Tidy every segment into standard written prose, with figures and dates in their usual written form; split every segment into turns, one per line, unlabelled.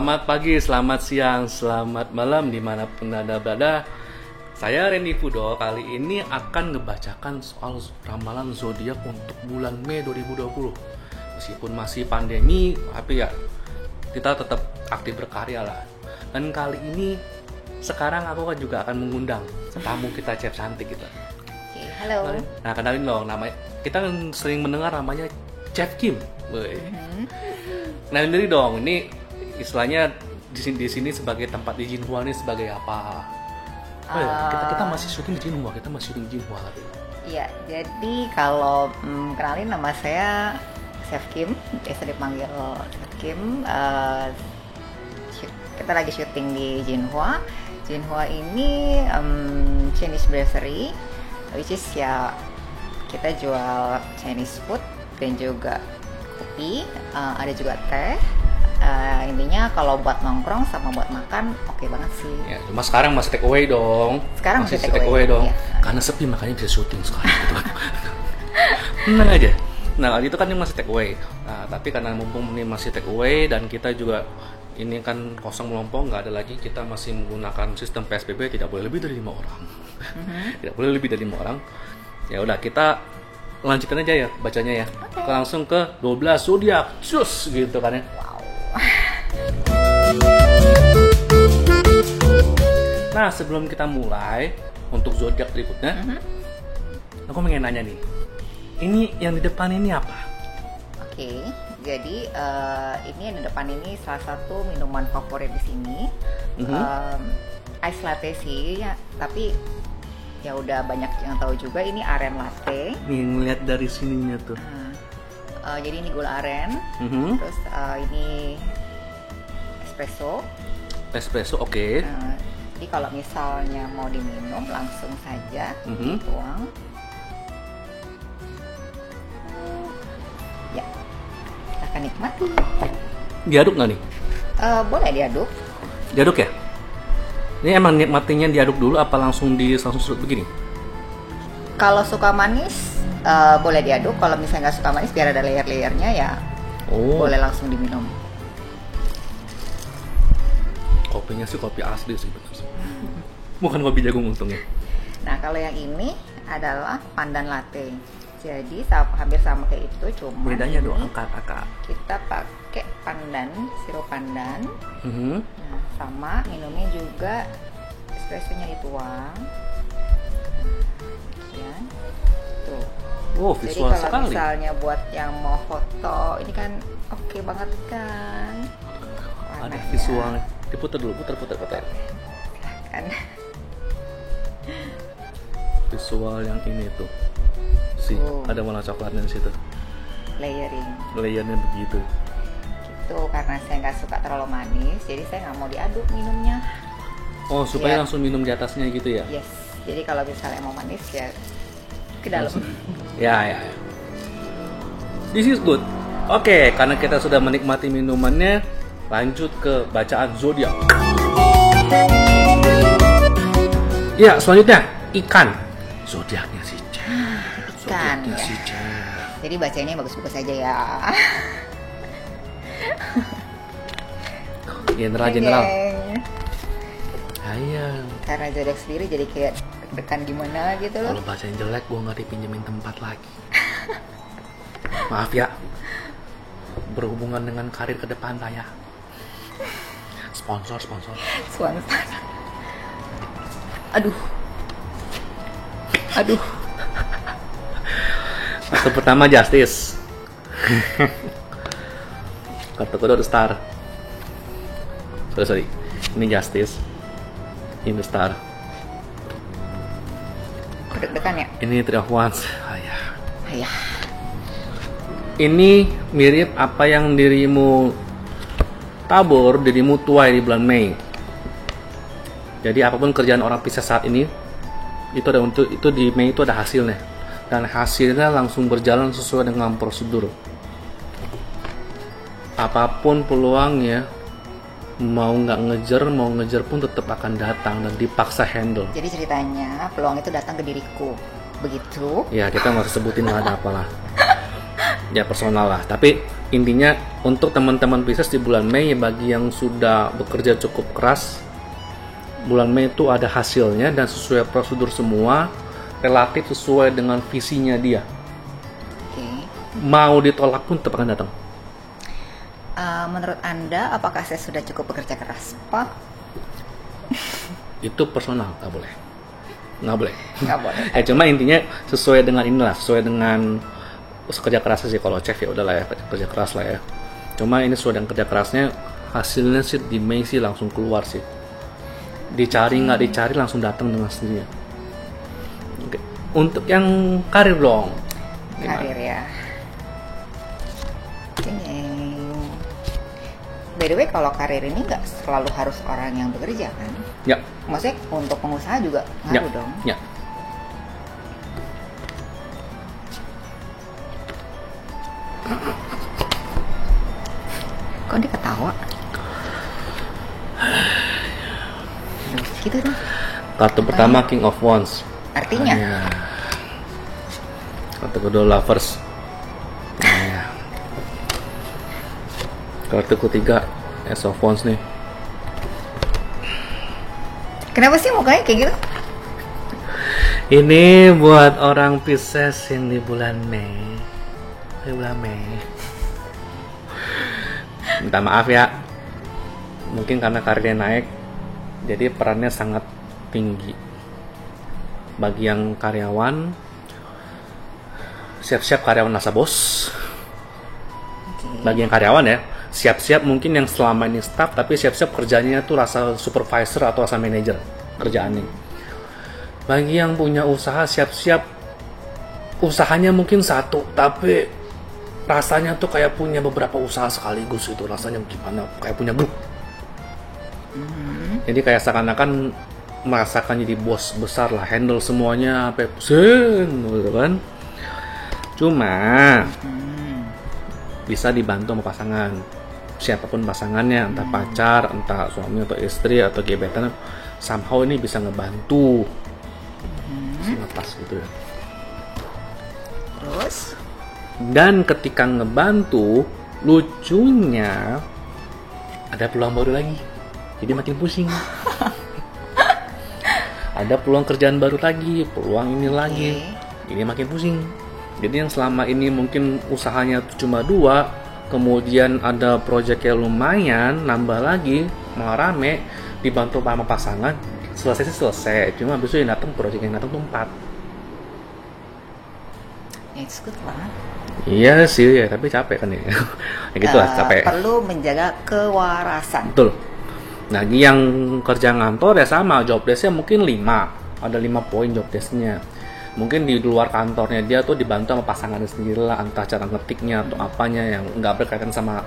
Selamat pagi, selamat siang, selamat malam dimanapun Anda berada. Saya Randy Fudo kali ini akan ngebacakan soal ramalan zodiak untuk bulan Mei 2020. Meskipun masih pandemi, tapi ya kita tetap aktif berkarya lah. Dan kali ini sekarang aku kan juga akan mengundang tamu kita, chef cantik gitu.
Oke, halo.
Nah, kenalin dong namanya. Kita kan sering mendengar namanya Chef Kim. Kenalin diri dong. Ini istilahnya di sini sebagai tempat di Jinhua ini sebagai apa? Kita masih syuting di Jinhua,
Iya, jadi kalau kenalin, nama saya Chef Kim, biasa dipanggil Chef Kim. Kita lagi syuting di Jinhua. Jinhua ini Chinese Brasserie, which is ya kita jual Chinese food dan juga kopi, ada juga teh. Intinya kalau buat nongkrong sama buat makan oke banget sih.
Ya, cuma sekarang masih take away dong.
Sekarang
masih
take away
dong.
Ya.
Karena sepi makanya bisa syuting sekarang gitu. Tenang aja. Nah, itu kan ini masih take away. Nah, tapi karena mumpung ini masih take away dan kita juga ini kan kosong melompong, nggak ada lagi, kita masih menggunakan sistem PSBB, tidak boleh lebih dari 5 orang. Tidak boleh lebih dari 5 orang. Ya udah, kita lanjutkan aja ya bacanya ya.
Okay.
Kita langsung ke 12 zodiak. Cus gitu kan ya. Nah, sebelum kita mulai untuk zodiak berikutnya, aku pengen nanya nih, ini yang di depan ini apa?
Oke, jadi ini yang di depan ini salah satu minuman favorit di sini. Ice latte sih, ya, tapi ya udah banyak yang tahu juga ini aren latte.
Nih ngeliat dari sininya tuh.
Jadi ini gula aren, terus ini espresso.
Espresso, oke.
Jadi kalau misalnya mau diminum langsung saja dituang. Ya, kita akan nikmati.
Diaduk nggak nih?
Boleh diaduk.
Diaduk ya? Ini emang nikmatinya diaduk dulu apa langsung serut begini?
Kalau suka manis boleh diaduk. Kalau misalnya nggak suka manis biar ada layer-layernya ya boleh langsung diminum.
Kopinya sih kopi asli sih, bukan kopi jagung untungnya.
Nah, kalau yang ini adalah pandan latte. Jadi hampir sama kayak itu, cuma
bedanya doang angka.
Kita pakai pandan, sirup pandan. Nah, sama minumnya juga espressonya dituang. Ya. Tuh.
Wow,
jadi
visual
kalau
sekali.
Misalnya buat yang mau foto, ini kan oke banget kan.
Ada visualnya. Diputar dulu, putar.
Kan.
Visual yang ini tuh. Ada warna coklatnya di situ. Layernya begitu.
Gitu, karena saya nggak suka terlalu manis, jadi saya nggak mau diaduk minumnya.
Oh, supaya langsung minum di atasnya gitu ya?
Yes. Jadi kalau misalnya mau manis ya ke dalam.
Ya. This is good. Oke, karena kita sudah menikmati minumannya, lanjut ke bacaan zodiak. Ya, selanjutnya ikan. Zodiaknya si Chef.
Ikan ya. Jadi bacanya bagus-bagus aja ya.
General. Ayah.
Karena zodiak sendiri jadi kayak deg-degan gimana gitu loh.
Kalau bacanya jelek, gue nggak dipinjemin tempat lagi. Maaf ya. Berhubungan dengan karir ke depan saya. Sponsor.
Aduh.
Kartu pertama Justice. Kartu kedua The Star. Sorry. Ini Justice. Ini The Star.
Deg-degan ya?
Ini Three of Wands.
Ayah.
Ini mirip apa yang dirimu tabur, dirimu tuai di bulan Mei. Jadi apapun kerjaan orang Pisces saat ini, itu di Mei itu ada hasilnya, dan hasilnya langsung berjalan sesuai dengan prosedur. Apapun peluangnya, mau ngejar pun tetap akan datang dan dipaksa handle.
Jadi ceritanya peluang itu datang ke diriku, begitu?
Ya, kita nggak usah sebutin lah ada apalah. Ya personal lah, tapi intinya untuk teman-teman Pisces di bulan Mei, bagi yang sudah bekerja cukup keras, bulan Mei itu ada hasilnya dan sesuai prosedur semua, relatif sesuai dengan visinya dia. Mau ditolak pun tetap akan datang.
Menurut Anda, apakah saya sudah cukup bekerja keras, Pak?
Itu personal, nggak boleh.
Nggak boleh.
Cuma intinya sesuai dengan inilah, sesuai dengan kerja kerasnya sih. Kalau cek ya udahlah ya, kerja keras lah ya. Cuma ini sesuai dengan kerja kerasnya, hasilnya sih di Mei sih langsung keluar sih. Dicari nggak dicari langsung datang dengan sendirinya. Oke. Untuk yang karir dong.
Karir ya. By the way, kalau karir ini nggak selalu harus orang yang bekerja kan?
Ya.
Maksudnya untuk pengusaha juga ngaruh dong?
Ya.
Kok dia ketawa? Gitu dong.
Kartu pertama King of Wands.
Artinya?
Kartu kedua Lovers. Kartu ketiga Ace of Wands nih.
Kenapa sih mukanya kayak gitu?
Ini buat orang Pisces yang di bulan Mei. Minta maaf ya. Mungkin karena karirnya naik, jadi perannya sangat tinggi. Bagi yang karyawan, siap-siap karyawan rasa bos. Bagi yang karyawan ya, siap-siap mungkin yang selama ini staff, tapi siap-siap kerjanya tuh rasa supervisor atau rasa manajer kerjaannya. Bagi yang punya usaha, siap-siap usahanya mungkin satu, tapi rasanya tuh kayak punya beberapa usaha sekaligus. Itu rasanya gimana, kayak punya grup. Jadi kayak seakan-akan merasakan jadi bos besar lah, handle semuanya sampai pusing gitu kan. Cuma bisa dibantu sama pasangan, siapapun pasangannya, entah pacar, entah suami atau istri atau gebetan, somehow ini bisa ngebantu. Pas gitu ya.
Terus?
Dan ketika ngebantu, lucunya ada peluang baru lagi, jadi makin pusing. Ada peluang kerjaan baru lagi, peluang ini lagi, ini makin pusing. Jadi yang selama ini mungkin usahanya cuma 2, kemudian ada proyek yang lumayan, nambah lagi, malah rame, dibantu sama pasangan, selesai sih selesai. Cuma besok yang datang, proyek yang datang tuh 4.
It's good lah.
Iya sih, ya, tapi capek kan ya. Ya gitu lah, capek.
Perlu menjaga kewarasan.
Betul. Nah, yang kerja ngantor ya sama, job desk-nya mungkin 5. Ada 5 poin job desk-nya. Mungkin di luar kantornya dia tuh dibantu sama pasangannya sendiri lah, entah cara ngetiknya atau apanya yang nggak berkaitan sama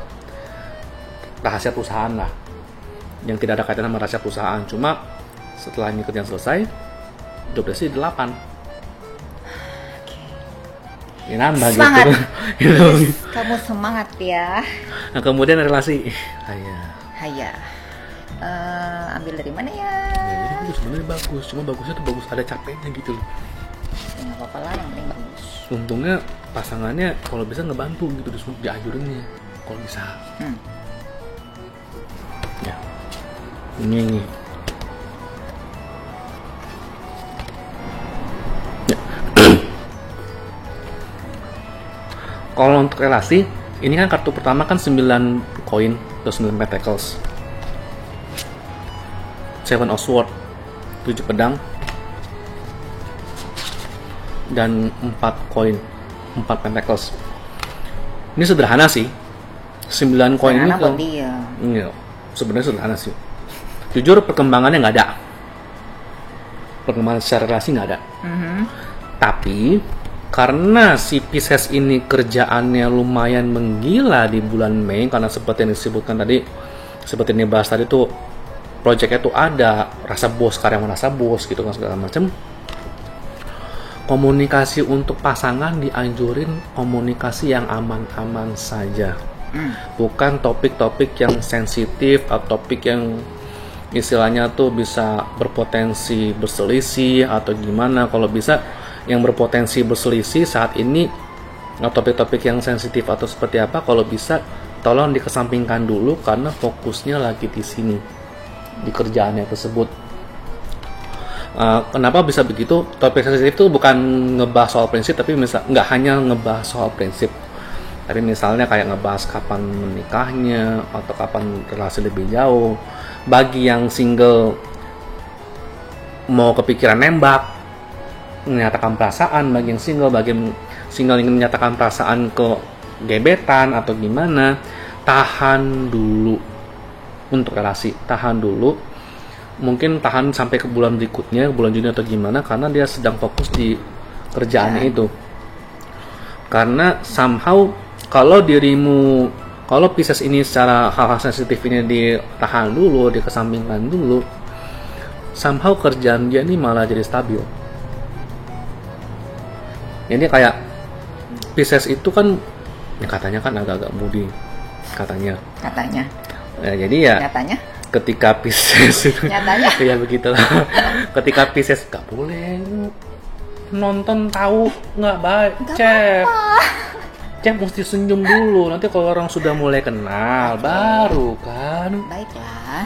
rahasia perusahaan lah, yang tidak ada kaitan sama rahasia perusahaan. Cuma setelah ini kerjaan selesai, job desk-nya 8. Ya nambah
semangat.
Gitu.
Kamu semangat ya.
Nah kemudian relasi,
Haya. Ambil dari mana ya?
Jadi itu sebenarnya bagus, cuma bagusnya tuh bagus ada capeknya gitu loh.
Ya nggak apa-apa lah, yang penting bagus.
Untungnya pasangannya kalau bisa ngebantu gitu, diajurinnya kalau bisa. Ya, ini. Ya. Kalau untuk relasi, ini kan kartu pertama kan 9 koin atau 9 pentacles. 7 of Swords, 7 pedang, dan 4 koin, 4 pentacles. Ini sederhana sih. 9 koin ini
buat dia.
Iya, sebenarnya sederhana sih. Jujur perkembangannya nggak ada. Perkembangan secara relasi nggak ada. Tapi karena si Pisces ini kerjaannya lumayan menggila di bulan Mei, karena seperti yang disebutkan tadi, seperti yang dibahas tadi tuh, proyeknya tuh ada rasa bos, karyawan rasa bos gitu kan segala macam. Komunikasi untuk pasangan dianjurin komunikasi yang aman-aman saja. Bukan topik-topik yang sensitif atau topik yang istilahnya tuh bisa berpotensi berselisih atau gimana. Kalau bisa yang berpotensi berselisih saat ini topik-topik yang sensitif atau seperti apa, kalau bisa tolong dikesampingkan dulu karena fokusnya lagi di sini, di kerjaannya tersebut. Kenapa bisa begitu? Topik sensitif itu bukan ngebahas soal prinsip, tapi nggak hanya ngebahas soal prinsip, tapi misalnya kayak ngebahas kapan menikahnya atau kapan relasi lebih jauh. Bagi yang single mau kepikiran nembak, menyatakan perasaan. Bagi yang single ingin menyatakan perasaan ke gebetan atau gimana, tahan dulu untuk relasi, tahan dulu, mungkin tahan sampai ke bulan berikutnya, bulan Juni atau gimana, karena dia sedang fokus di kerjaannya itu. Karena somehow kalau Pisces ini secara hal-hal sensitif ini ditahan dulu, dikesampingkan dulu, somehow kerjaan dia ini malah jadi stabil. Jadi kayak Pisces itu kan ya katanya kan agak-agak moody katanya. Ya, jadi ya
Nyatanya?
ketika Pisces itu
Nyatanya?
ya begitulah. Ketika Pisces gak boleh nonton tahu nggak baik, Cep mesti senyum dulu. Nanti kalau orang sudah mulai kenal baru kan.
Baiklah.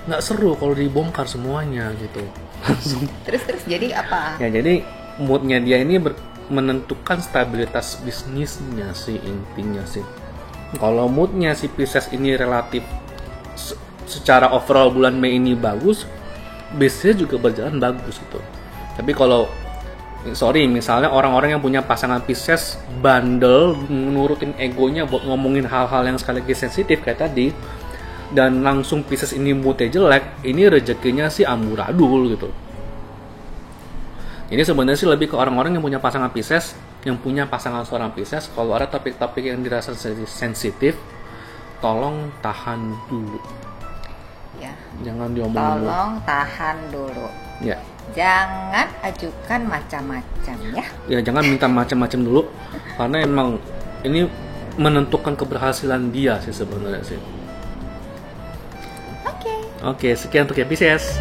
Nggak seru kalau dibongkar semuanya gitu. Langsung.
Terus jadi apa?
Ya jadi moodnya dia ini menentukan stabilitas bisnisnya sih intinya sih. Kalau moodnya si Pisces ini relatif secara overall bulan Mei ini bagus, bisnisnya juga berjalan bagus gitu. Tapi kalau misalnya orang-orang yang punya pasangan Pisces bandel, nurutin egonya buat ngomongin hal-hal yang sekali lagi sensitif kayak tadi, dan langsung Pisces ini moodnya jelek, ini rezekinya sih amburadul gitu. Ini sebenarnya sih lebih ke orang-orang yang punya pasangan Pisces, yang punya pasangan seorang Pisces, kalau ada topik-topik yang dirasa sensitif, tolong tahan dulu.
Ya.
Jangan diomongin.
Tolong tahan dulu.
Ya.
Jangan ajukan macam-macam ya.
Ya jangan minta macam-macam dulu, karena emang ini menentukan keberhasilan dia sih sebenarnya sih.
Oke.
Oke, sekian untuk Pisces.